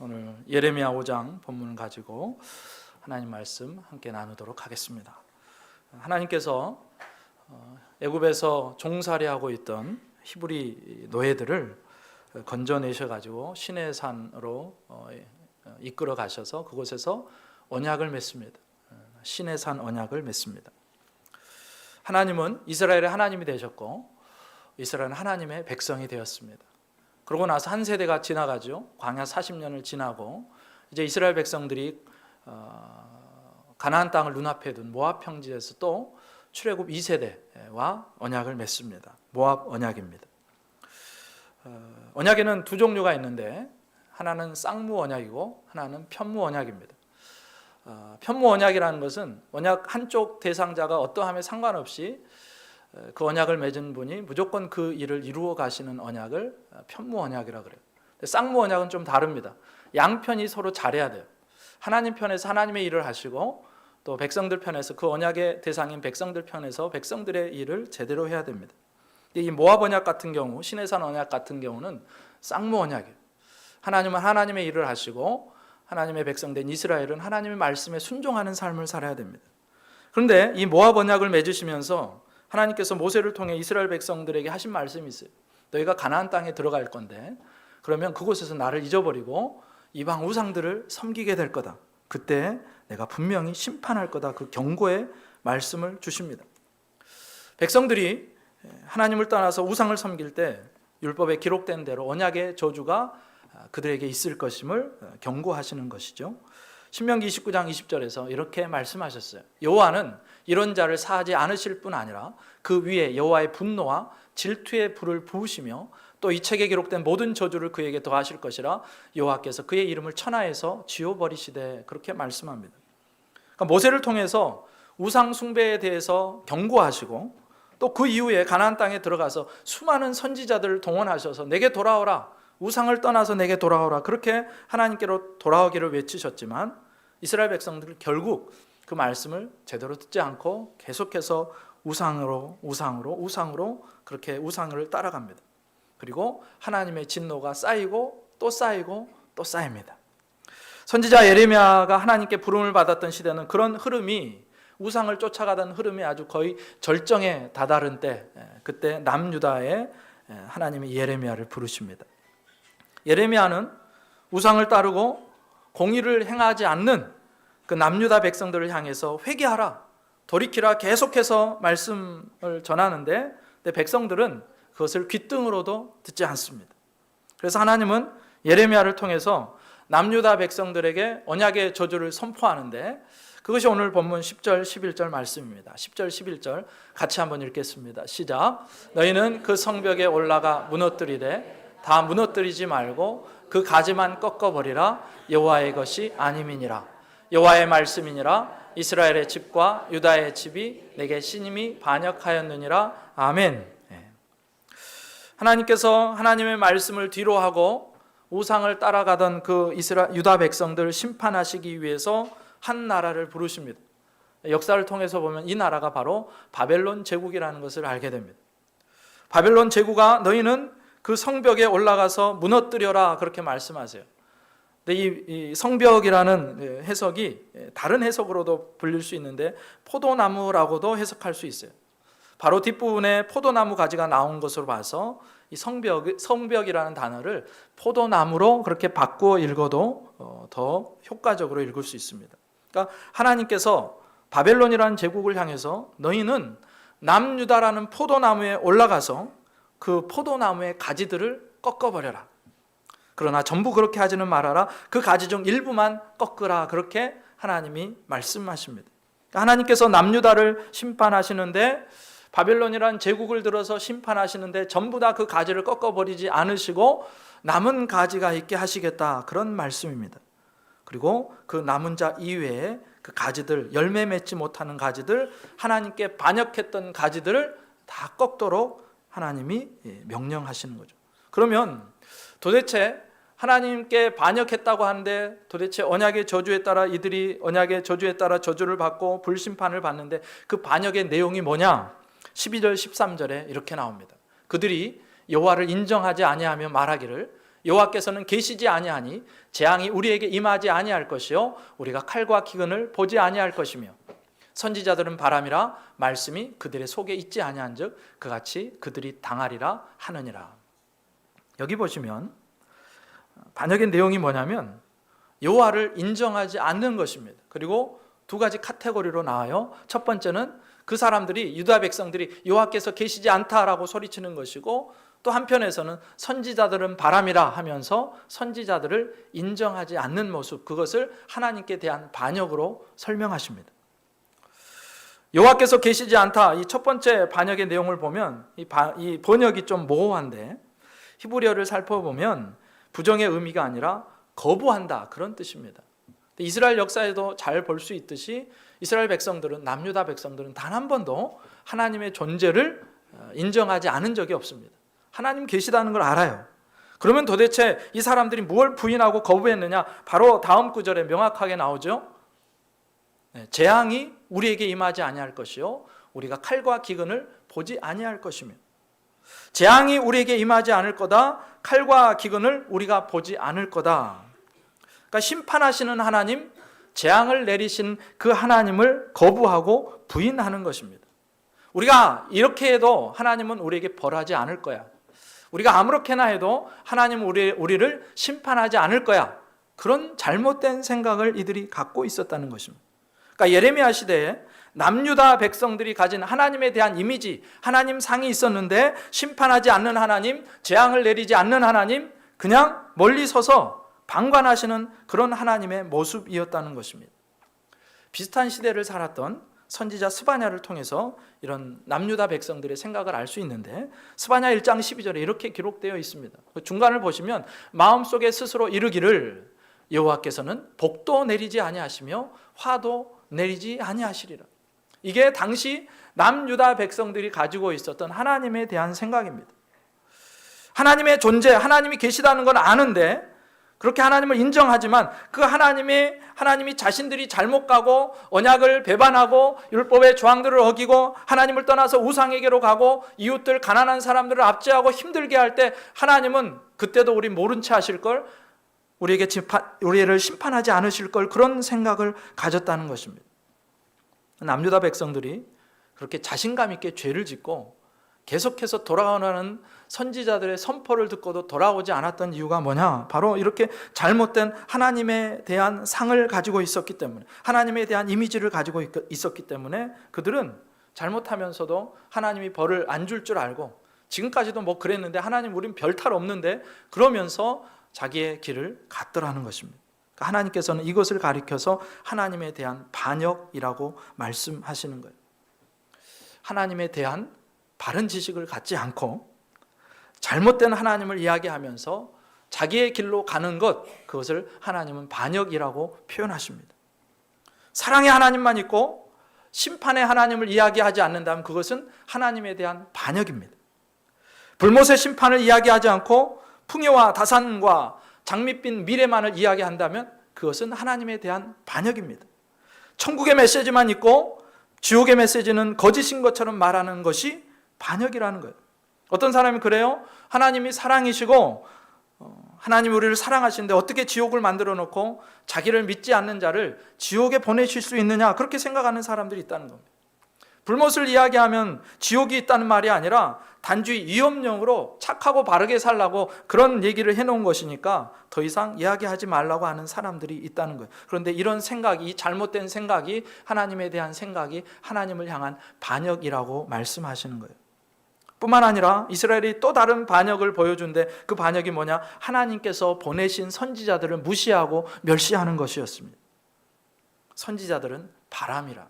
오늘 예레미야 5장 본문을 가지고 하나님 말씀 함께 나누도록 하겠습니다. 하나님께서 애굽에서 종살이하고 있던 히브리 노예들을 건져내셔 가지고 시내 산으로 이끌어 가셔서 그곳에서 언약을 맺습니다. 시내 산 언약을 맺습니다. 하나님은 이스라엘의 하나님이 되셨고 이스라엘은 하나님의 백성이 되었습니다. 그러고 나서 한 세대가 지나가죠. 광야 40년을 지나고 이제 이스라엘 백성들이 가나안 땅을 눈앞에 둔 모압 평지에서 또 출애굽 2세대와 언약을 맺습니다. 모압 언약입니다. 언약에는 두 종류가 있는데 하나는 쌍무 언약이고 하나는 편무 언약입니다. 편무 언약이라는 것은 언약 한쪽 대상자가 어떠함에 상관없이 그 언약을 맺은 분이 무조건 그 일을 이루어 가시는 언약을 편무 언약이라고 그래요. 쌍무 언약은 좀 다릅니다. 양편이 서로 잘해야 돼요. 하나님 편에서 하나님의 일을 하시고 또 백성들 편에서 그 언약의 대상인 백성들 편에서 백성들의 일을 제대로 해야 됩니다. 이 모압 언약 같은 경우, 시내산 언약 같은 경우는 쌍무 언약이에요. 하나님은 하나님의 일을 하시고 하나님의 백성된 이스라엘은 하나님의 말씀에 순종하는 삶을 살아야 됩니다. 그런데 이 모압 언약을 맺으시면서 하나님께서 모세를 통해 이스라엘 백성들에게 하신 말씀이 있어요. 너희가 가나안 땅에 들어갈 건데 그러면 그곳에서 나를 잊어버리고 이방 우상들을 섬기게 될 거다. 그때 내가 분명히 심판할 거다. 그 경고의 말씀을 주십니다. 백성들이 하나님을 떠나서 우상을 섬길 때 율법에 기록된 대로 언약의 저주가 그들에게 있을 것임을 경고하시는 것이죠. 신명기 29장 20절에서 이렇게 말씀하셨어요. 여호와는 이런 자를 사하지 않으실 뿐 아니라 그 위에 여호와의 분노와 질투의 불을 부으시며 또 이 책에 기록된 모든 저주를 그에게 더하실 것이라 여호와께서 그의 이름을 천하에서 지워버리시되 그렇게 말씀합니다. 그러니까 모세를 통해서 우상 숭배에 대해서 경고하시고 또 그 이후에 가나안 땅에 들어가서 수많은 선지자들을 동원하셔서 내게 돌아오라, 우상을 떠나서 내게 돌아오라, 그렇게 하나님께로 돌아오기를 외치셨지만 이스라엘 백성들은 결국 그 말씀을 제대로 듣지 않고 계속해서 우상으로 그렇게 우상을 따라갑니다. 그리고 하나님의 진노가 쌓이고 또 쌓이고 또 쌓입니다. 선지자 예레미야가 하나님께 부름을 받았던 시대는 그런 흐름이, 우상을 쫓아가던 흐름이 아주 거의 절정에 다다른 때, 그때 남유다에 하나님이 예레미야를 부르십니다. 예레미야는 우상을 따르고 공의를 행하지 않는 그 남유다 백성들을 향해서 회개하라, 돌이키라 계속해서 말씀을 전하는데 백성들은 그것을 귓등으로도 듣지 않습니다. 그래서 하나님은 예레미야를 통해서 남유다 백성들에게 언약의 저주를 선포하는데 그것이 오늘 본문 10절 11절 말씀입니다. 10절 11절 같이 한번 읽겠습니다. 시작. 너희는 그 성벽에 올라가 무너뜨리되 다 무너뜨리지 말고 그 가지만 꺾어버리라. 여호와의 것이 아님이니라. 여호와의 말씀이니라. 이스라엘의 집과 유다의 집이 내게 신임이 반역하였느니라. 아멘. 하나님께서 하나님의 말씀을 뒤로하고 우상을 따라가던 그 유다 백성들을 심판하시기 위해서 한 나라를 부르십니다. 역사를 통해서 보면 이 나라가 바로 바벨론 제국이라는 것을 알게 됩니다. 바벨론 제국아 너희는 그 성벽에 올라가서 무너뜨려라, 그렇게 말씀하세요. 근데 이 성벽이라는 해석이 다른 해석으로도 불릴 수 있는데 포도나무라고도 해석할 수 있어요. 바로 뒷부분에 포도나무 가지가 나온 것으로 봐서 이 성벽이라는 단어를 포도나무로 그렇게 바꾸어 읽어도 더 효과적으로 읽을 수 있습니다. 그러니까 하나님께서 바벨론이라는 제국을 향해서 너희는 남유다라는 포도나무에 올라가서 그 포도나무의 가지들을 꺾어버려라. 그러나 전부 그렇게 하지는 말아라. 그 가지 중 일부만 꺾으라. 그렇게 하나님이 말씀하십니다. 그러니까 하나님께서 남유다를 심판하시는데 바벨론이라는 제국을 들어서 심판하시는데 전부 다 그 가지를 꺾어버리지 않으시고 남은 가지가 있게 하시겠다, 그런 말씀입니다. 그리고 그 남은 자 이외에 그 가지들, 열매 맺지 못하는 가지들, 하나님께 반역했던 가지들을 다 꺾도록 하나님이 명령하시는 거죠. 그러면 도대체 하나님께 반역했다고 하는데 도대체 언약의 저주에 따라 이들이 언약의 저주에 따라 저주를 받고 불심판을 받는데 그 반역의 내용이 뭐냐? 12절 13절에 이렇게 나옵니다. 그들이 여호와를 인정하지 아니하며 말하기를 여호와께서는 계시지 아니하니 재앙이 우리에게 임하지 아니할 것이요 우리가 칼과 기근을 보지 아니할 것이며 선지자들은 바람이라 말씀이 그들의 속에 있지 아니한즉 그같이 그들이 당하리라 하느니라. 여기 보시면 반역의 내용이 뭐냐면 여호와를 인정하지 않는 것입니다. 그리고 두 가지 카테고리로 나와요. 첫 번째는 그 사람들이, 유다 백성들이 여호와께서 계시지 않다라고 소리치는 것이고, 또 한편에서는 선지자들은 바람이라 하면서 선지자들을 인정하지 않는 모습, 그것을 하나님께 대한 반역으로 설명하십니다. 여호와께서 계시지 않다, 이 첫 번째 반역의 내용을 보면 이 번역이 좀 모호한데, 히브리어를 살펴보면 부정의 의미가 아니라 거부한다, 그런 뜻입니다. 이스라엘 역사에도 잘 볼 수 있듯이 이스라엘 백성들은, 남유다 백성들은 단 한 번도 하나님의 존재를 인정하지 않은 적이 없습니다. 하나님 계시다는 걸 알아요. 그러면 도대체 이 사람들이 무엇을 부인하고 거부했느냐? 바로 다음 구절에 명확하게 나오죠. 재앙이 우리에게 임하지 아니할 것이요 우리가 칼과 기근을 보지 아니할 것이며, 재앙이 우리에게 임하지 않을 거다, 칼과 기근을 우리가 보지 않을 거다. 그러니까 심판하시는 하나님, 재앙을 내리신 그 하나님을 거부하고 부인하는 것입니다. 우리가 이렇게 해도 하나님은 우리에게 벌하지 않을 거야. 우리가 아무렇게나 해도 하나님은 우리를 심판하지 않을 거야. 그런 잘못된 생각을 이들이 갖고 있었다는 것입니다. 그러니까 예레미야 시대에 남유다 백성들이 가진 하나님에 대한 이미지, 하나님 상이 있었는데 심판하지 않는 하나님, 재앙을 내리지 않는 하나님, 그냥 멀리 서서 방관하시는 그런 하나님의 모습이었다는 것입니다. 비슷한 시대를 살았던 선지자 스바냐를 통해서 이런 남유다 백성들의 생각을 알 수 있는데, 스바냐 1장 12절에 이렇게 기록되어 있습니다. 중간을 보시면 마음속에 스스로 이르기를 여호와께서는 복도 내리지 아니하시며 화도 내리지 아니하시리라. 이게 당시 남유다 백성들이 가지고 있었던 하나님에 대한 생각입니다. 하나님의 존재, 하나님이 계시다는 건 아는데, 그렇게 하나님을 인정하지만 그 하나님이 자신들이 잘못 가고 언약을 배반하고 율법의 조항들을 어기고 하나님을 떠나서 우상에게로 가고 이웃들, 가난한 사람들을 압제하고 힘들게 할 때 하나님은 그때도 우리 모른 채 하실 걸, 우리를 심판하지 않으실 걸, 그런 생각을 가졌다는 것입니다. 남유다 백성들이 그렇게 자신감 있게 죄를 짓고 계속해서 돌아오는 선지자들의 선포를 듣고도 돌아오지 않았던 이유가 뭐냐? 바로 이렇게 잘못된 하나님에 대한 상을 가지고 있었기 때문에, 하나님에 대한 이미지를 가지고 있었기 때문에 그들은 잘못하면서도 하나님이 벌을 안 줄 줄 알고, 지금까지도 뭐 그랬는데 하나님 우린 별 탈 없는데, 그러면서 자기의 길을 갔더라는 것입니다. 그러니까 하나님께서는 이것을 가리켜서 하나님에 대한 반역이라고 말씀하시는 거예요. 하나님에 대한 바른 지식을 갖지 않고 잘못된 하나님을 이야기하면서 자기의 길로 가는 것, 그것을 하나님은 반역이라고 표현하십니다. 사랑의 하나님만 있고 심판의 하나님을 이야기하지 않는다면 그것은 하나님에 대한 반역입니다. 불못의 심판을 이야기하지 않고 풍요와 다산과 장밋빛 미래만을 이야기한다면 그것은 하나님에 대한 반역입니다. 천국의 메시지만 있고 지옥의 메시지는 거짓인 것처럼 말하는 것이 반역이라는 거예요. 어떤 사람이 그래요? 하나님이 사랑이시고 하나님이 우리를 사랑하시는데 어떻게 지옥을 만들어 놓고 자기를 믿지 않는 자를 지옥에 보내실 수 있느냐, 그렇게 생각하는 사람들이 있다는 겁니다. 불못을 이야기하면 지옥이 있다는 말이 아니라 단지 위험령으로 착하고 바르게 살라고 그런 얘기를 해놓은 것이니까 더 이상 이야기하지 말라고 하는 사람들이 있다는 거예요. 그런데 이런 생각이, 잘못된 생각이, 하나님에 대한 생각이 하나님을 향한 반역이라고 말씀하시는 거예요. 뿐만 아니라 이스라엘이 또 다른 반역을 보여준데, 그 반역이 뭐냐? 하나님께서 보내신 선지자들을 무시하고 멸시하는 것이었습니다. 선지자들은 바람이라.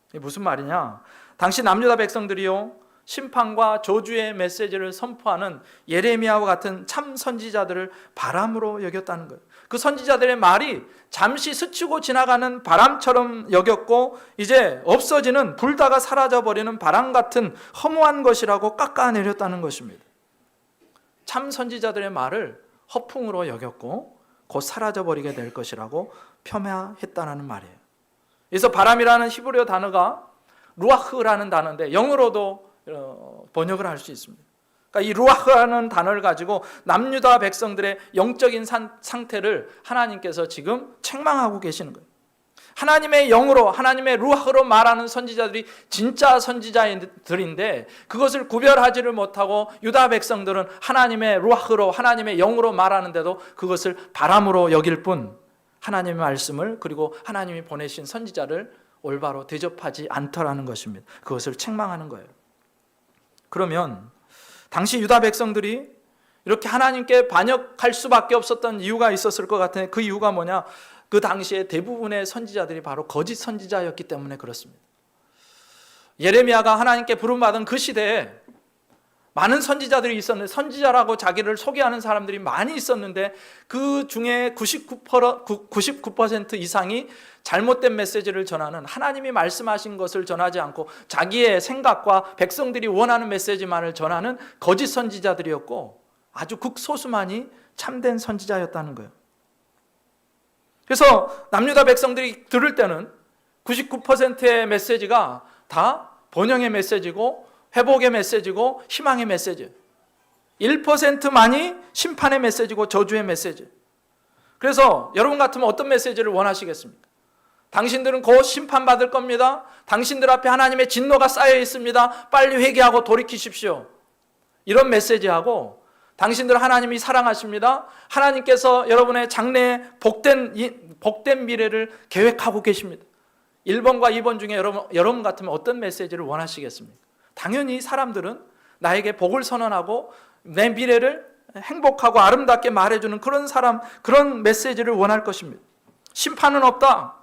이게 무슨 말이냐? 당시 남유다 백성들이요, 심판과 저주의 메시지를 선포하는 예레미야와 같은 참 선지자들을 바람으로 여겼다는 거예요. 그 선지자들의 말이 잠시 스치고 지나가는 바람처럼 여겼고, 이제 없어지는, 불다가 사라져버리는 바람 같은 허무한 것이라고 깎아내렸다는 것입니다. 참 선지자들의 말을 허풍으로 여겼고 곧 사라져버리게 될 것이라고 폄하했다는 말이에요. 그래서 바람이라는 히브리어 단어가 루아흐라는 단어인데 영어로도 번역을 할 수 있습니다. 그러니까 이 루아흐라는 단어를 가지고 남유다 백성들의 영적인 상태를 하나님께서 지금 책망하고 계시는 거예요. 하나님의 영으로, 하나님의 루아흐로 말하는 선지자들이 진짜 선지자들인데 그것을 구별하지를 못하고 유다 백성들은 하나님의 루아흐로, 하나님의 영으로 말하는데도 그것을 바람으로 여길 뿐 하나님의 말씀을, 그리고 하나님이 보내신 선지자를 올바로 대접하지 않더라는 것입니다. 그것을 책망하는 거예요. 그러면 당시 유다 백성들이 이렇게 하나님께 반역할 수밖에 없었던 이유가 있었을 것 같은데, 그 이유가 뭐냐? 그 당시에 대부분의 선지자들이 바로 거짓 선지자였기 때문에 그렇습니다. 예레미야가 하나님께 부름받은 그 시대에 많은 선지자들이 있었는데, 선지자라고 자기를 소개하는 사람들이 많이 있었는데 그 중에 99% 이상이 잘못된 메시지를 전하는, 하나님이 말씀하신 것을 전하지 않고 자기의 생각과 백성들이 원하는 메시지만을 전하는 거짓 선지자들이었고, 아주 극소수만이 참된 선지자였다는 거예요. 그래서 남유다 백성들이 들을 때는 99%의 메시지가 다 번영의 메시지고 회복의 메시지고 희망의 메시지, 1%만이 심판의 메시지고 저주의 메시지. 그래서 여러분 같으면 어떤 메시지를 원하시겠습니까? 당신들은 곧 심판받을 겁니다. 당신들 앞에 하나님의 진노가 쌓여 있습니다. 빨리 회개하고 돌이키십시오. 이런 메시지하고, 당신들 하나님이 사랑하십니다. 하나님께서 여러분의 장래에 복된 미래를 계획하고 계십니다. 1번과 2번 중에 여러분 같으면 어떤 메시지를 원하시겠습니까? 당연히 사람들은 나에게 복을 선언하고 내 미래를 행복하고 아름답게 말해주는 그런 메시지를 원할 것입니다. 심판은 없다.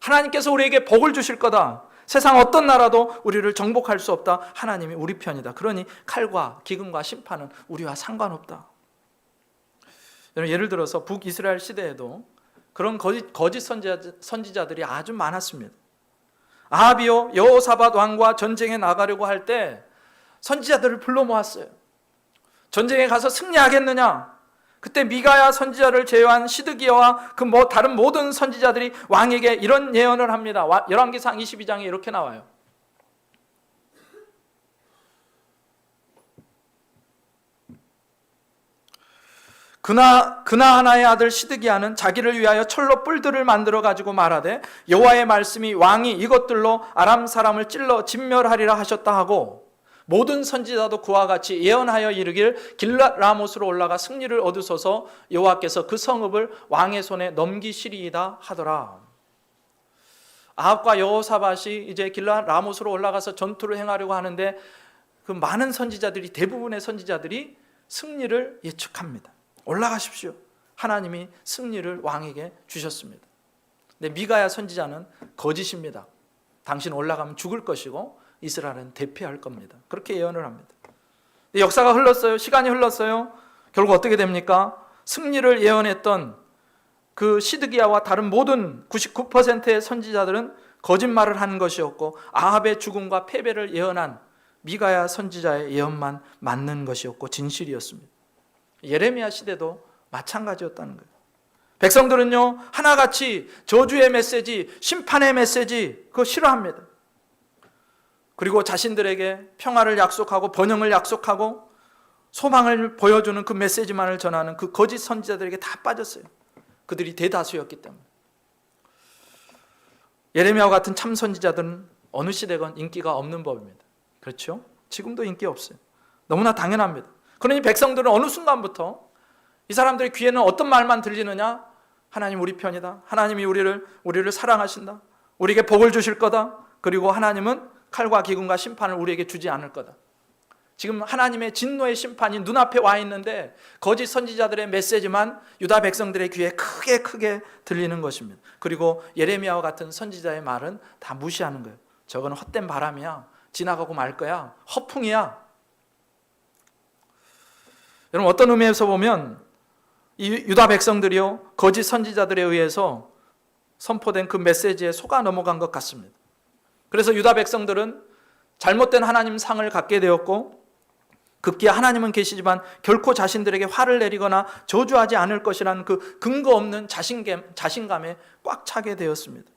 하나님께서 우리에게 복을 주실 거다. 세상 어떤 나라도 우리를 정복할 수 없다. 하나님이 우리 편이다. 그러니 칼과 기근과 심판은 우리와 상관없다. 예를 들어서 북이스라엘 시대에도 그런 거짓 선지자들이 아주 많았습니다. 아하비요 여호사밧 왕과 전쟁에 나가려고 할 때 선지자들을 불러 모았어요. 전쟁에 가서 승리하겠느냐? 그때 미가야 선지자를 제외한 시드기야와 다른 모든 선지자들이 왕에게 이런 예언을 합니다. 열왕기상 22장에 이렇게 나와요. 그나하나의 아들 시드기야는 자기를 위하여 철로 뿔들을 만들어 가지고 말하되 여호와의 말씀이 왕이 이것들로 아람 사람을 찔러 진멸하리라 하셨다 하고, 모든 선지자도 그와 같이 예언하여 이르길 길랏 라못으로 올라가 승리를 얻으소서 여호와께서 그 성읍을 왕의 손에 넘기시리이다 하더라. 아합과 여호사밧이 이제 길랏 라못으로 올라가서 전투를 행하려고 하는데 그 많은 선지자들이, 대부분의 선지자들이 승리를 예측합니다. 올라가십시오. 하나님이 승리를 왕에게 주셨습니다. 근데 미가야 선지자는 거짓입니다. 당신 올라가면 죽을 것이고 이스라엘은 대피할 겁니다. 그렇게 예언을 합니다. 역사가 흘렀어요. 시간이 흘렀어요. 결국 어떻게 됩니까? 승리를 예언했던 그 시드기야와 다른 모든 99%의 선지자들은 거짓말을 하는 것이었고, 아합의 죽음과 패배를 예언한 미가야 선지자의 예언만 맞는 것이었고 진실이었습니다. 예레미야 시대도 마찬가지였다는 거예요. 백성들은요, 하나같이 저주의 메시지, 심판의 메시지, 그거 싫어합니다. 그리고 자신들에게 평화를 약속하고 번영을 약속하고 소망을 보여주는 그 메시지만을 전하는 그 거짓 선지자들에게 다 빠졌어요. 그들이 대다수였기 때문에. 예레미야와 같은 참 선지자들은 어느 시대건 인기가 없는 법입니다. 그렇죠? 지금도 인기 없어요. 너무나 당연합니다. 그러니 백성들은 어느 순간부터 이 사람들의 귀에는 어떤 말만 들리느냐? 하나님 우리 편이다. 하나님이 우리를 사랑하신다. 우리에게 복을 주실 거다. 그리고 하나님은 칼과 기근과 심판을 우리에게 주지 않을 거다. 지금 하나님의 진노의 심판이 눈앞에 와 있는데 거짓 선지자들의 메시지만 유다 백성들의 귀에 크게 들리는 것입니다. 그리고 예레미야와 같은 선지자의 말은 다 무시하는 거예요. 저건 헛된 바람이야. 지나가고 말 거야. 허풍이야. 여러분, 어떤 의미에서 보면 이 유다 백성들이요, 거짓 선지자들에 의해서 선포된 그 메시지에 속아 넘어간 것 같습니다. 그래서 유다 백성들은 잘못된 하나님 상을 갖게 되었고, 급기야 하나님은 계시지만 결코 자신들에게 화를 내리거나 저주하지 않을 것이라는 그 근거 없는 자신감에 꽉 차게 되었습니다.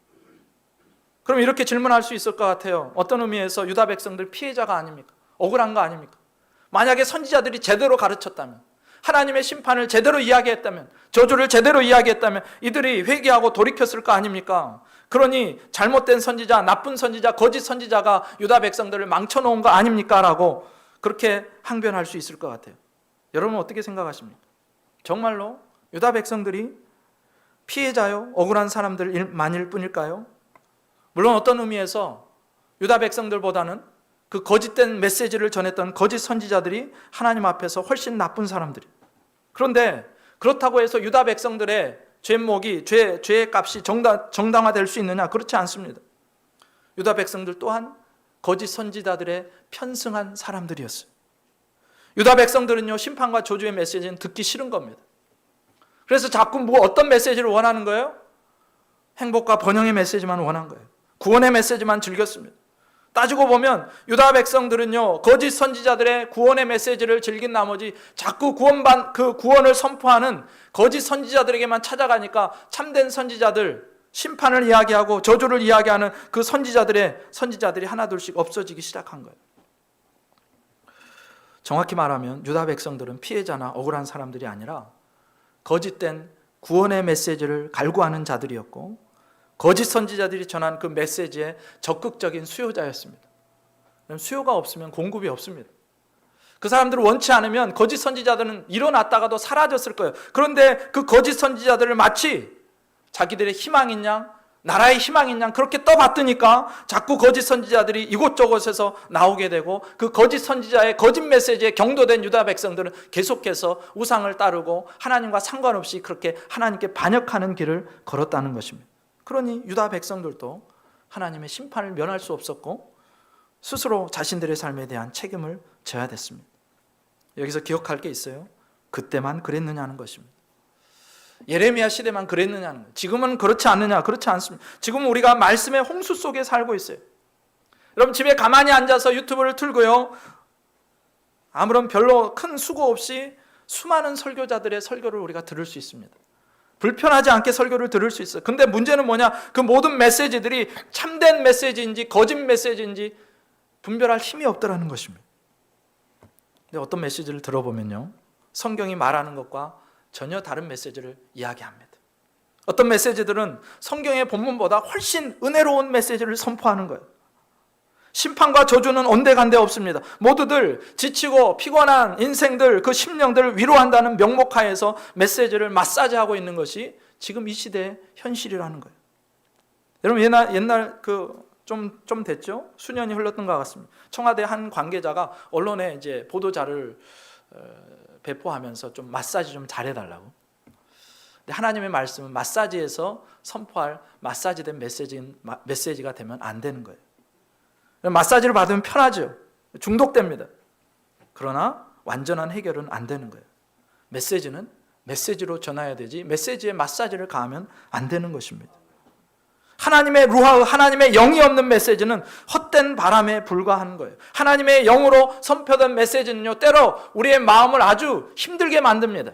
그럼 이렇게 질문할 수 있을 것 같아요. 어떤 의미에서 유다 백성들 피해자가 아닙니까? 억울한 거 아닙니까? 만약에 선지자들이 제대로 가르쳤다면, 하나님의 심판을 제대로 이야기했다면, 저주를 제대로 이야기했다면 이들이 회개하고 돌이켰을 거 아닙니까? 그러니 잘못된 선지자, 나쁜 선지자, 거짓 선지자가 유다 백성들을 망쳐놓은 거 아닙니까? 라고 그렇게 항변할 수 있을 것 같아요. 여러분 어떻게 생각하십니까? 정말로 유다 백성들이 피해자요? 억울한 사람들만일 뿐일까요? 물론 어떤 의미에서 유다 백성들보다는 그 거짓된 메시지를 전했던 거짓 선지자들이 하나님 앞에서 훨씬 나쁜 사람들이. 그런데 그렇다고 해서 유다 백성들의 죄목이 죄의 값이 정당화될 수 있느냐? 그렇지 않습니다. 유다 백성들 또한 거짓 선지자들의 편승한 사람들이었어요. 유다 백성들은요, 심판과 저주의 메시지는 듣기 싫은 겁니다. 그래서 자꾸 어떤 메시지를 원하는 거예요? 행복과 번영의 메시지만 원한 거예요. 구원의 메시지만 즐겼습니다. 따지고 보면 유다 백성들은요, 거짓 선지자들의 구원의 메시지를 즐긴 나머지 자꾸 그 구원을 선포하는 거짓 선지자들에게만 찾아가니까 참된 선지자들, 심판을 이야기하고 저주를 이야기하는 그 선지자들이 하나둘씩 없어지기 시작한 거예요. 정확히 말하면 유다 백성들은 피해자나 억울한 사람들이 아니라 거짓된 구원의 메시지를 갈구하는 자들이었고, 거짓 선지자들이 전한 그 메시지의 적극적인 수요자였습니다. 수요가 없으면 공급이 없습니다. 그 사람들을 원치 않으면 거짓 선지자들은 일어났다가도 사라졌을 거예요. 그런데 그 거짓 선지자들을 마치 자기들의 희망인 양, 나라의 희망인 양 그렇게 떠받드니까 자꾸 거짓 선지자들이 이곳저곳에서 나오게 되고, 그 거짓 선지자의 거짓 메시지에 경도된 유다 백성들은 계속해서 우상을 따르고 하나님과 상관없이 그렇게 하나님께 반역하는 길을 걸었다는 것입니다. 그러니 유다 백성들도 하나님의 심판을 면할 수 없었고 스스로 자신들의 삶에 대한 책임을 져야 됐습니다. 여기서 기억할 게 있어요. 그때만 그랬느냐는 것입니다. 예레미야 시대만 그랬느냐는 거예요. 지금은 그렇지 않느냐? 그렇지 않습니다. 지금 우리가 말씀의 홍수 속에 살고 있어요. 여러분 집에 가만히 앉아서 유튜브를 틀고요, 아무런 별로 큰 수고 없이 수많은 설교자들의 설교를 우리가 들을 수 있습니다. 불편하지 않게 설교를 들을 수 있어요. 근데 문제는 뭐냐? 그 모든 메시지들이 참된 메시지인지 거짓 메시지인지 분별할 힘이 없더라는 것입니다. 근데 어떤 메시지를 들어보면요, 성경이 말하는 것과 전혀 다른 메시지를 이야기합니다. 어떤 메시지들은 성경의 본문보다 훨씬 은혜로운 메시지를 선포하는 거예요. 심판과 저주는 온데간데 없습니다. 모두들 지치고 피곤한 인생들, 그 심령들을 위로한다는 명목하에서 메시지를 마사지하고 있는 것이 지금 이 시대의 현실이라는 거예요. 여러분 옛날 좀 됐죠? 수년이 흘렀던 것 같습니다. 청와대 한 관계자가 언론에 이제 보도자를 배포하면서 좀 마사지 좀 잘해달라고. 근데 하나님의 말씀은 마사지에서 선포할 마사지된 메시지가 되면 안 되는 거예요. 마사지를 받으면 편하죠. 중독됩니다. 그러나 완전한 해결은 안 되는 거예요. 메시지는 메시지로 전해야 되지 메시지에 마사지를 가하면 안 되는 것입니다. 하나님의 루하의, 하나님의 영이 없는 메시지는 헛된 바람에 불과한 거예요. 하나님의 영으로 선포된 메시지는요, 때로 우리의 마음을 아주 힘들게 만듭니다.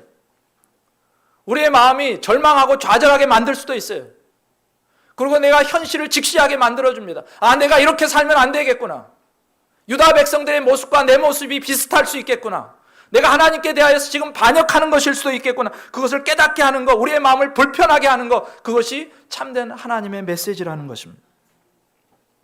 우리의 마음이 절망하고 좌절하게 만들 수도 있어요. 그리고 내가 현실을 직시하게 만들어줍니다. 아, 내가 이렇게 살면 안 되겠구나. 유다 백성들의 모습과 내 모습이 비슷할 수 있겠구나. 내가 하나님께 대하여서 지금 반역하는 것일 수도 있겠구나. 그것을 깨닫게 하는 것, 우리의 마음을 불편하게 하는 것, 그것이 참된 하나님의 메시지라는 것입니다.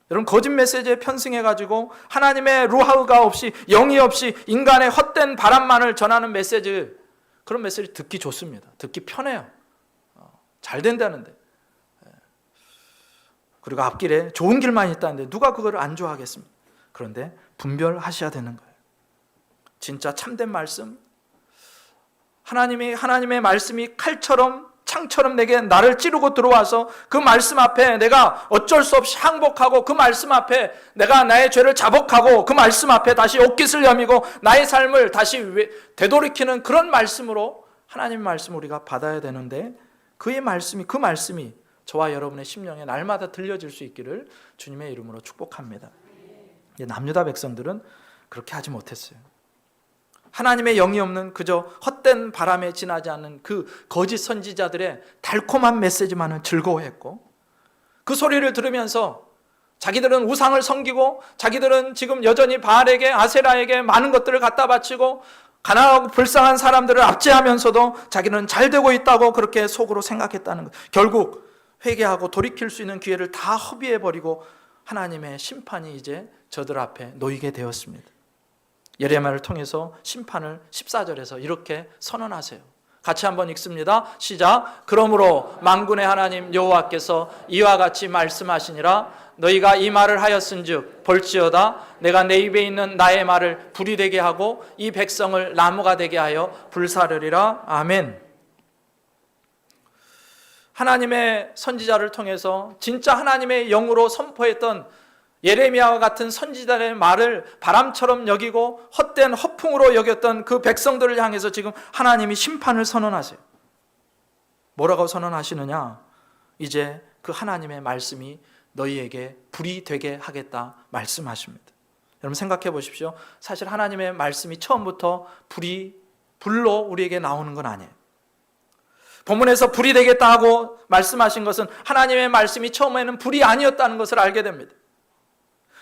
여러분, 거짓 메시지에 편승해가지고 하나님의 루하우가 없이, 영이 없이 인간의 헛된 바람만을 전하는 메시지, 그런 메시지 듣기 좋습니다. 듣기 편해요. 잘 된다는데. 그리고 앞길에 좋은 길만 있다는데 누가 그걸 안 좋아하겠습니까? 그런데 분별하셔야 되는 거예요. 진짜 참된 말씀, 하나님의 말씀이 칼처럼 창처럼 내게 나를 찌르고 들어와서 그 말씀 앞에 내가 어쩔 수 없이 항복하고, 그 말씀 앞에 내가 나의 죄를 자복하고, 그 말씀 앞에 다시 옷깃을 여미고 나의 삶을 다시 되돌이키는 그런 말씀으로 하나님의 말씀을 우리가 받아야 되는데, 그 말씀이 저와 여러분의 심령에 날마다 들려질 수 있기를 주님의 이름으로 축복합니다. 남유다 백성들은 그렇게 하지 못했어요. 하나님의 영이 없는 그저 헛된 바람에 지나지 않는 그 거짓 선지자들의 달콤한 메시지만은 즐거워했고, 그 소리를 들으면서 자기들은 우상을 섬기고 자기들은 지금 여전히 바알에게 아세라에게 많은 것들을 갖다 바치고 가난하고 불쌍한 사람들을 압제하면서도 자기는 잘 되고 있다고 그렇게 속으로 생각했다는 것. 결국 회개하고 돌이킬 수 있는 기회를 다 허비해버리고 하나님의 심판이 이제 저들 앞에 놓이게 되었습니다. 예레미야를 통해서 심판을 14절에서 이렇게 선언하세요. 같이 한번 읽습니다. 시작. 그러므로 만군의 하나님 여호와께서 이와 같이 말씀하시니라. 너희가 이 말을 하였은즉 볼지어다 내가 내 입에 있는 나의 말을 불이 되게 하고 이 백성을 나무가 되게 하여 불사르리라. 아멘. 하나님의 선지자를 통해서 진짜 하나님의 영으로 선포했던 예레미야와 같은 선지자의 말을 바람처럼 여기고 헛된 허풍으로 여겼던 그 백성들을 향해서 지금 하나님이 심판을 선언하세요. 뭐라고 선언하시느냐? 이제 그 하나님의 말씀이 너희에게 불이 되게 하겠다 말씀하십니다. 여러분 생각해 보십시오. 사실 하나님의 말씀이 처음부터 불로 우리에게 나오는 건 아니에요. 본문에서 불이 되겠다 하고 말씀하신 것은 하나님의 말씀이 처음에는 불이 아니었다는 것을 알게 됩니다.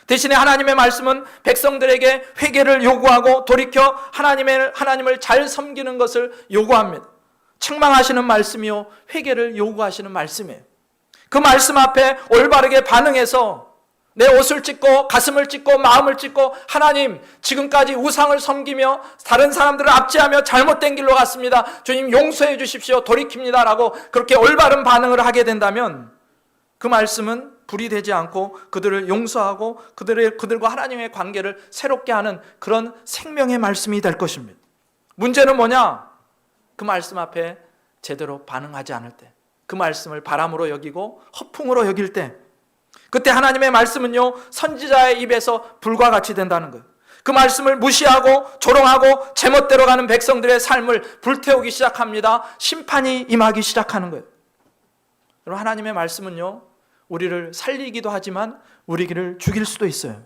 대신에 하나님의 말씀은 백성들에게 회개를 요구하고 돌이켜 하나님을 잘 섬기는 것을 요구합니다. 책망하시는 말씀이요 회개를 요구하시는 말씀이에요. 그 말씀 앞에 올바르게 반응해서 내 옷을 찢고 가슴을 찢고 마음을 찢고 하나님 지금까지 우상을 섬기며 다른 사람들을 압제하며 잘못된 길로 갔습니다. 주님 용서해 주십시오. 돌이킵니다 라고 그렇게 올바른 반응을 하게 된다면 그 말씀은 불이 되지 않고 그들을 용서하고 그들과 하나님의 관계를 새롭게 하는 그런 생명의 말씀이 될 것입니다. 문제는 뭐냐? 그 말씀 앞에 제대로 반응하지 않을 때, 그 말씀을 바람으로 여기고 허풍으로 여길 때, 그때 하나님의 말씀은요 선지자의 입에서 불과 같이 된다는 거예요. 그 말씀을 무시하고 조롱하고 제멋대로 가는 백성들의 삶을 불태우기 시작합니다. 심판이 임하기 시작하는 거예요. 여러분 하나님의 말씀은요 우리를 살리기도 하지만 우리를 죽일 수도 있어요.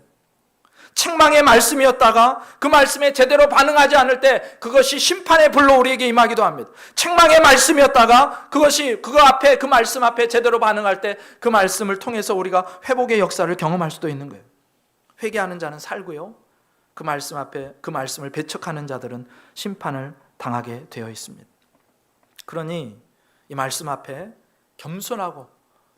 책망의 말씀이었다가 그 말씀에 제대로 반응하지 않을 때 그것이 심판의 불로 우리에게 임하기도 합니다. 책망의 말씀이었다가 그 말씀 앞에 제대로 반응할 때 그 말씀을 통해서 우리가 회복의 역사를 경험할 수도 있는 거예요. 회개하는 자는 살고요. 그 말씀 앞에 그 말씀을 배척하는 자들은 심판을 당하게 되어 있습니다. 그러니 이 말씀 앞에 겸손하고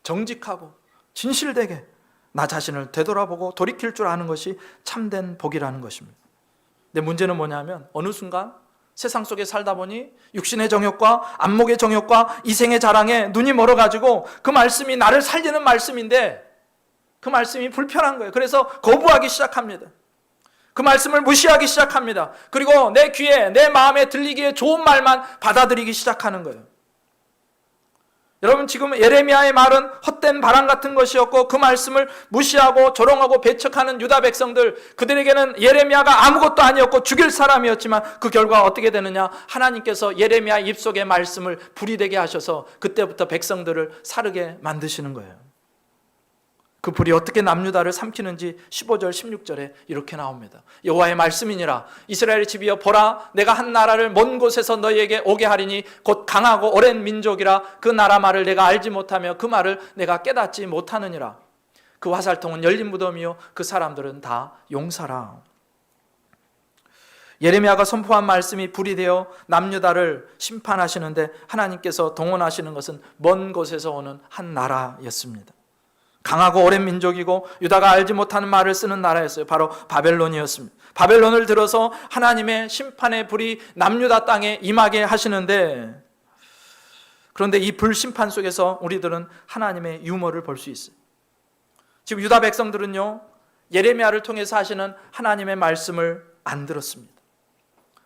정직하고 진실되게 나 자신을 되돌아보고 돌이킬 줄 아는 것이 참된 복이라는 것입니다. 근데 문제는 뭐냐면 어느 순간 세상 속에 살다 보니 육신의 정욕과 안목의 정욕과 이생의 자랑에 눈이 멀어가지고 그 말씀이 나를 살리는 말씀인데 그 말씀이 불편한 거예요. 그래서 거부하기 시작합니다. 그 말씀을 무시하기 시작합니다. 그리고 내 귀에 내 마음에 들리기에 좋은 말만 받아들이기 시작하는 거예요. 여러분 지금 예레미야의 말은 헛된 바람 같은 것이었고 그 말씀을 무시하고 조롱하고 배척하는 유다 백성들, 그들에게는 예레미야가 아무것도 아니었고 죽일 사람이었지만 그 결과가 어떻게 되느냐? 하나님께서 예레미야 입속의 말씀을 불이 되게 하셔서 그때부터 백성들을 사르게 만드시는 거예요. 그 불이 어떻게 남유다를 삼키는지 15절 16절에 이렇게 나옵니다. 여호와의 말씀이니라. 이스라엘의 집이여 보라, 내가 한 나라를 먼 곳에서 너희에게 오게 하리니 곧 강하고 오랜 민족이라. 그 나라 말을 내가 알지 못하며 그 말을 내가 깨닫지 못하느니라. 그 화살통은 열린 무덤이요 그 사람들은 다 용사라. 예레미야가 선포한 말씀이 불이 되어 남유다를 심판하시는데 하나님께서 동원하시는 것은 먼 곳에서 오는 한 나라였습니다. 강하고 오랜 민족이고 유다가 알지 못하는 말을 쓰는 나라였어요. 바로 바벨론이었습니다. 바벨론을 들어서 하나님의 심판의 불이 남유다 땅에 임하게 하시는데, 그런데 이 불심판 속에서 우리들은 하나님의 유머를 볼 수 있어요. 지금 유다 백성들은요 예레미야를 통해서 하시는 하나님의 말씀을 안 들었습니다.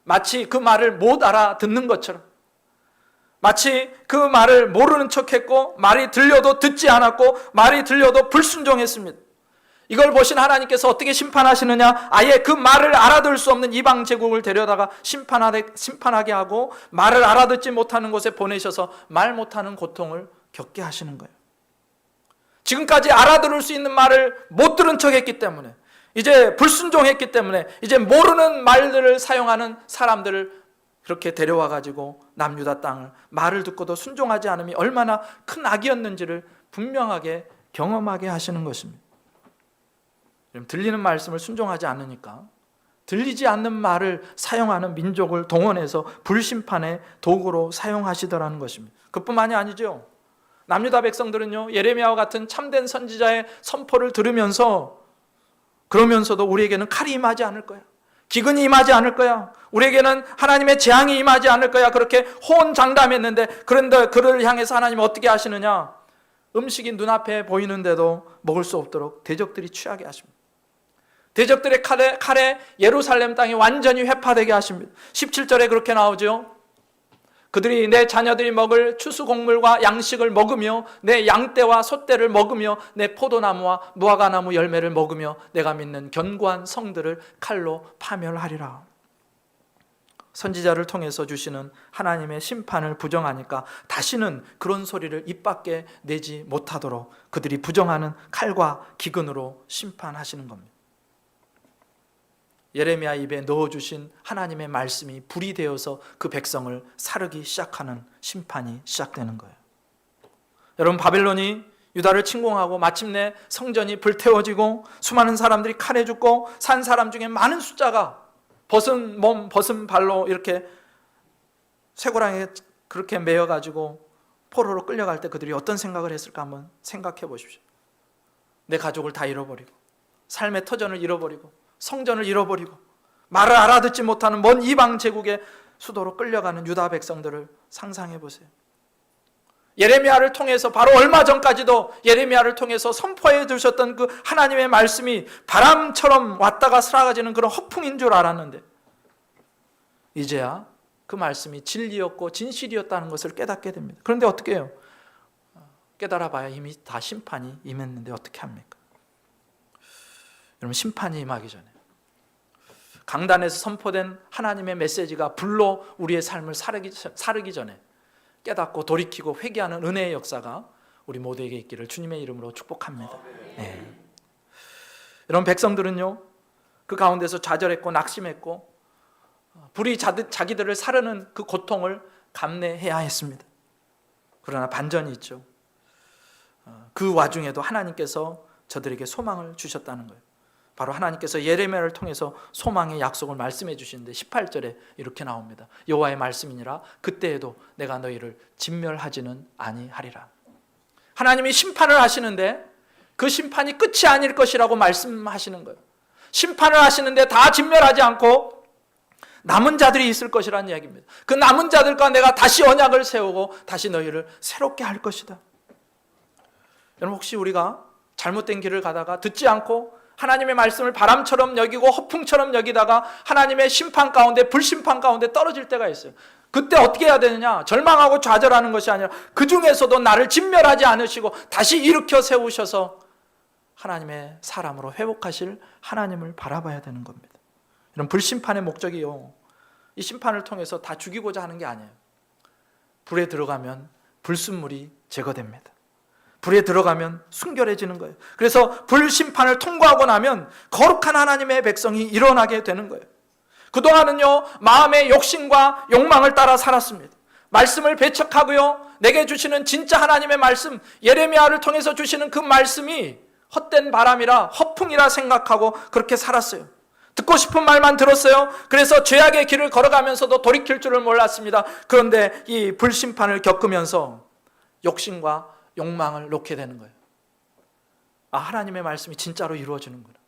마치 그 말을 못 알아듣는 것처럼, 마치 그 말을 모르는 척했고 말이 들려도 듣지 않았고 말이 들려도 불순종했습니다. 이걸 보신 하나님께서 어떻게 심판하시느냐? 아예 그 말을 알아들 수 없는 이방 제국을 데려다가 심판하게 하고 말을 알아듣지 못하는 곳에 보내셔서 말 못하는 고통을 겪게 하시는 거예요. 지금까지 알아들을 수 있는 말을 못 들은 척했기 때문에, 이제 불순종했기 때문에 이제 모르는 말들을 사용하는 사람들을 그렇게 데려와 가지고 남유다 땅을 말을 듣고도 순종하지 않음이 얼마나 큰 악이었는지를 분명하게 경험하게 하시는 것입니다. 들리는 말씀을 순종하지 않으니까 들리지 않는 말을 사용하는 민족을 동원해서 불심판의 도구로 사용하시더라는 것입니다. 그뿐만이 아니죠. 남유다 백성들은요, 예레미야와 같은 참된 선지자의 선포를 들으면서 그러면서도 우리에게는 칼이 임하지 않을 거야, 기근이 임하지 않을 거야, 우리에게는 하나님의 재앙이 임하지 않을 거야, 그렇게 호언장담했는데, 그런데 그를 향해서 하나님은 어떻게 하시느냐? 음식이 눈앞에 보이는데도 먹을 수 없도록 대적들이 취하게 하십니다. 대적들의 칼에 예루살렘 땅이 완전히 회파되게 하십니다. 17절에 그렇게 나오죠. 그들이 내 자녀들이 먹을 추수곡물과 양식을 먹으며 내 양떼와 소떼를 먹으며 내 포도나무와 무화과나무 열매를 먹으며 내가 믿는 견고한 성들을 칼로 파멸하리라. 선지자를 통해서 주시는 하나님의 심판을 부정하니까 다시는 그런 소리를 입 밖에 내지 못하도록 그들이 부정하는 칼과 기근으로 심판하시는 겁니다. 예레미야 입에 넣어주신 하나님의 말씀이 불이 되어서 그 백성을 사르기 시작하는 심판이 시작되는 거예요. 여러분, 바벨론이 유다를 침공하고 마침내 성전이 불태워지고 수많은 사람들이 칼에 죽고 산 사람 중에 많은 숫자가 벗은 몸 벗은 발로 이렇게 쇠고랑에 그렇게 매여가지고 포로로 끌려갈 때 그들이 어떤 생각을 했을까 한번 생각해 보십시오. 내 가족을 다 잃어버리고 삶의 터전을 잃어버리고 성전을 잃어버리고 말을 알아듣지 못하는 먼 이방 제국의 수도로 끌려가는 유다 백성들을 상상해 보세요. 예레미야를 통해서 바로 얼마 전까지도 예레미야를 통해서 선포해 주셨던 그 하나님의 말씀이 바람처럼 왔다가 사라지는 그런 허풍인 줄 알았는데 이제야 그 말씀이 진리였고 진실이었다는 것을 깨닫게 됩니다. 그런데 어떻게 해요? 깨달아봐야 이미 다 심판이 임했는데 어떻게 합니까? 여러분, 심판이 임하기 전에 강단에서 선포된 하나님의 메시지가 불로 우리의 삶을 사르기 전에 깨닫고 돌이키고 회개하는 은혜의 역사가 우리 모두에게 있기를 주님의 이름으로 축복합니다. 네. 여러분, 백성들은요 그 가운데서 좌절했고 낙심했고 불이 자기들을 사르는 그 고통을 감내해야 했습니다. 그러나 반전이 있죠. 그 와중에도 하나님께서 저들에게 소망을 주셨다는 거예요. 바로 하나님께서 예레미야를 통해서 소망의 약속을 말씀해 주시는데 18절에 이렇게 나옵니다. 여호와의 말씀이니라 그때에도 내가 너희를 진멸하지는 아니하리라. 하나님이 심판을 하시는데 그 심판이 끝이 아닐 것이라고 말씀하시는 거예요. 심판을 하시는데 다 진멸하지 않고 남은 자들이 있을 것이라는 이야기입니다. 그 남은 자들과 내가 다시 언약을 세우고 다시 너희를 새롭게 할 것이다. 여러분, 혹시 우리가 잘못된 길을 가다가 듣지 않고 하나님의 말씀을 바람처럼 여기고 허풍처럼 여기다가 하나님의 심판 가운데 불심판 가운데 떨어질 때가 있어요. 그때 어떻게 해야 되느냐? 절망하고 좌절하는 것이 아니라 그 중에서도 나를 진멸하지 않으시고 다시 일으켜 세우셔서 하나님의 사람으로 회복하실 하나님을 바라봐야 되는 겁니다. 이런 불심판의 목적이요, 이 심판을 통해서 다 죽이고자 하는 게 아니에요. 불에 들어가면 불순물이 제거됩니다. 불에 들어가면 순결해지는 거예요. 그래서 불심판을 통과하고 나면 거룩한 하나님의 백성이 일어나게 되는 거예요. 그동안은요 마음의 욕심과 욕망을 따라 살았습니다. 말씀을 배척하고요 내게 주시는 진짜 하나님의 말씀, 예레미야를 통해서 주시는 그 말씀이 헛된 바람이라 허풍이라 생각하고 그렇게 살았어요. 듣고 싶은 말만 들었어요. 그래서 죄악의 길을 걸어가면서도 돌이킬 줄을 몰랐습니다. 그런데 이 불심판을 겪으면서 욕심과 욕망을 놓게 되는 거예요. 아, 하나님의 말씀이 진짜로 이루어지는구나.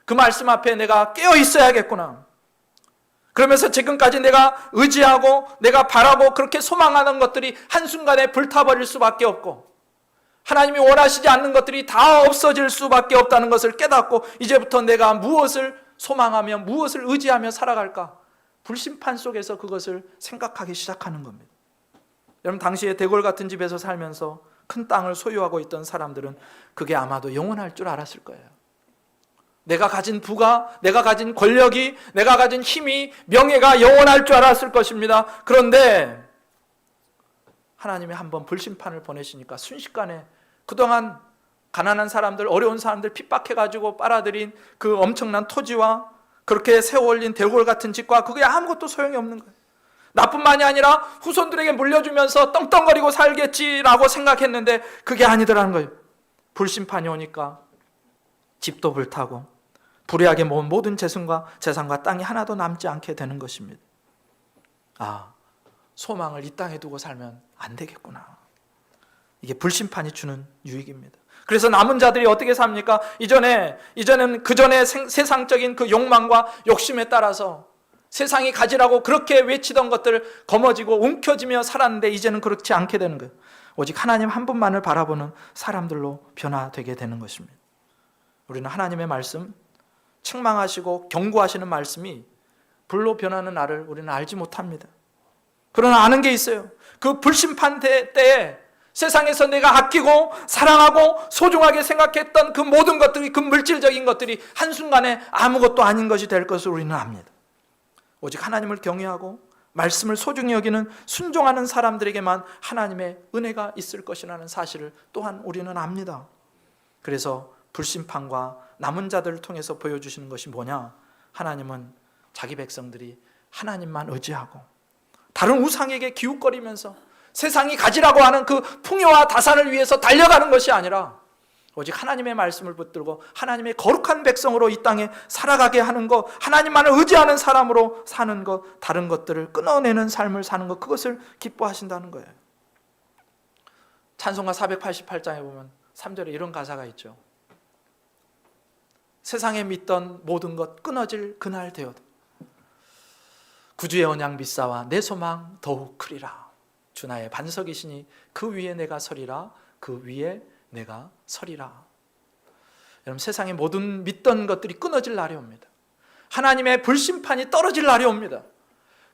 그 말씀 앞에 내가 깨어 있어야겠구나. 그러면서 지금까지 내가 의지하고 내가 바라고 그렇게 소망하는 것들이 한순간에 불타버릴 수밖에 없고 하나님이 원하시지 않는 것들이 다 없어질 수밖에 없다는 것을 깨닫고 이제부터 내가 무엇을 소망하며 무엇을 의지하며 살아갈까? 불심판 속에서 그것을 생각하기 시작하는 겁니다. 여러분, 당시에 대궐 같은 집에서 살면서 큰 땅을 소유하고 있던 사람들은 그게 아마도 영원할 줄 알았을 거예요. 내가 가진 부가, 내가 가진 권력이, 내가 가진 힘이, 명예가 영원할 줄 알았을 것입니다. 그런데 하나님이 한번 불심판을 보내시니까 순식간에 그동안 가난한 사람들, 어려운 사람들 핍박해가지고 빨아들인 그 엄청난 토지와 그렇게 세워올린 대궐 같은 집과 그게 아무것도 소용이 없는 거예요. 나뿐만이 아니라 후손들에게 물려주면서 떵떵거리고 살겠지라고 생각했는데 그게 아니더라는 거예요. 불심판이 오니까 집도 불타고 불의하게 모은 모든 재산과 땅이 하나도 남지 않게 되는 것입니다. 소망을 이 땅에 두고 살면 안 되겠구나. 이게 불심판이 주는 유익입니다. 그래서 남은 자들이 어떻게 삽니까? 이전에는 그전에 세상적인 그 욕망과 욕심에 따라서 세상이 가지라고 그렇게 외치던 것들을 거머쥐고 움켜쥐며 살았는데 이제는 그렇지 않게 되는 거예요. 오직 하나님 한 분만을 바라보는 사람들로 변화되게 되는 것입니다. 우리는 하나님의 말씀, 책망하시고 경고하시는 말씀이 불로 변하는 나를 우리는 알지 못합니다. 그러나 아는 게 있어요. 그 불심판 때에 세상에서 내가 아끼고 사랑하고 소중하게 생각했던 그 모든 것들이, 그 물질적인 것들이 한순간에 아무것도 아닌 것이 될 것을 우리는 압니다. 오직 하나님을 경외하고 말씀을 소중히 여기는 순종하는 사람들에게만 하나님의 은혜가 있을 것이라는 사실을 또한 우리는 압니다. 그래서 불심판과 남은 자들을 통해서 보여주시는 것이 뭐냐? 하나님은 자기 백성들이 하나님만 의지하고 다른 우상에게 기웃거리면서 세상이 가지라고 하는 그 풍요와 다산을 위해서 달려가는 것이 아니라 오직 하나님의 말씀을 붙들고 하나님의 거룩한 백성으로 이 땅에 살아가게 하는 것, 하나님만을 의지하는 사람으로 사는 것, 다른 것들을 끊어내는 삶을 사는 것, 그것을 기뻐하신다는 거예요. 찬송가 488장에 보면 3절에 이런 가사가 있죠. 세상에 믿던 모든 것 끊어질 그날 되어도 구주의 언약 믿사와 내 소망 더욱 크리라. 주 나의 반석이시니 그 위에 내가 서리라. 그 위에 내가 서리라. 여러분, 세상의 모든 믿던 것들이 끊어질 날이 옵니다. 하나님의 불심판이 떨어질 날이 옵니다.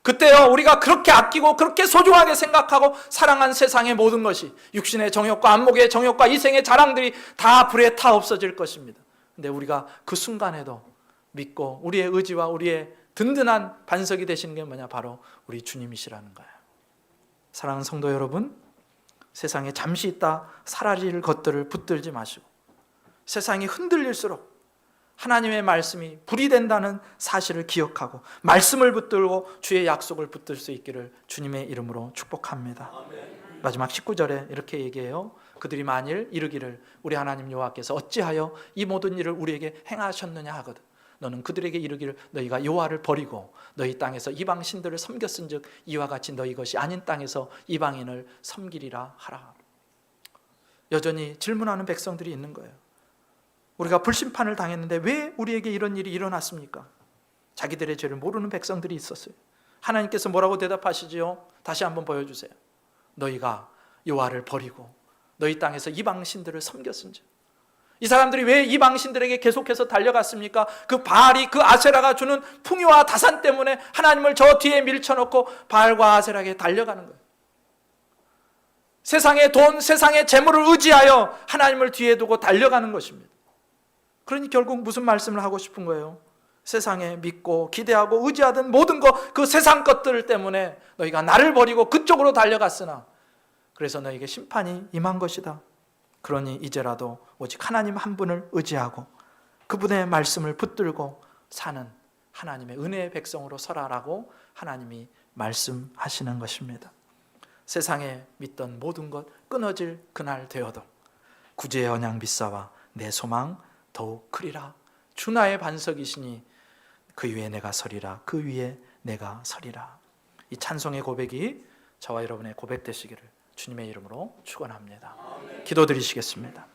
그때요, 우리가 그렇게 아끼고 그렇게 소중하게 생각하고 사랑한 세상의 모든 것이 육신의 정욕과 안목의 정욕과 이생의 자랑들이 다 불에 타 없어질 것입니다. 근데 우리가 그 순간에도 믿고 우리의 의지와 우리의 든든한 반석이 되시는 게 뭐냐? 바로 우리 주님이시라는 거예요. 사랑하는 성도 여러분, 세상에 잠시 있다 사라질 것들을 붙들지 마시고 세상이 흔들릴수록 하나님의 말씀이 불이 된다는 사실을 기억하고 말씀을 붙들고 주의 약속을 붙들 수 있기를 주님의 이름으로 축복합니다. 아멘. 마지막 19절에 이렇게 얘기해요. 그들이 만일 이르기를 우리 하나님 여호와께서 어찌하여 이 모든 일을 우리에게 행하셨느냐 하거든. 너는 그들에게 이르기를 너희가 여호와를 버리고 너희 땅에서 이방 신들을 섬겼은즉 이와 같이 너희 것이 아닌 땅에서 이방인을 섬기리라 하라. 여전히 질문하는 백성들이 있는 거예요. 우리가 불심판을 당했는데 왜 우리에게 이런 일이 일어났습니까? 자기들의 죄를 모르는 백성들이 있었어요. 하나님께서 뭐라고 대답하시지요? 다시 한번 보여주세요. 너희가 여호와를 버리고 너희 땅에서 이방 신들을 섬겼은즉. 이 사람들이 왜 이방 신들에게 계속해서 달려갔습니까? 그 바알이, 그 아세라가 주는 풍요와 다산 때문에 하나님을 저 뒤에 밀쳐놓고 바알과 아세라에게 달려가는 거예요. 세상의 돈, 세상의 재물을 의지하여 하나님을 뒤에 두고 달려가는 것입니다. 그러니 결국 무슨 말씀을 하고 싶은 거예요? 세상에 믿고 기대하고 의지하던 모든 것, 그 세상 것들 때문에 너희가 나를 버리고 그쪽으로 달려갔으나 그래서 너희에게 심판이 임한 것이다. 그러니 이제라도 오직 하나님 한 분을 의지하고 그분의 말씀을 붙들고 사는 하나님의 은혜의 백성으로 서라라고 하나님이 말씀하시는 것입니다. 세상에 믿던 모든 것 끊어질 그날 되어도 구주의 언약 믿사와 내 소망 더욱 크리라. 주 나의 반석이시니 그 위에 내가 서리라. 그 위에 내가 서리라. 이 찬송의 고백이 저와 여러분의 고백 되시기를 주님의 이름으로 축원합니다. 기도드리시겠습니다.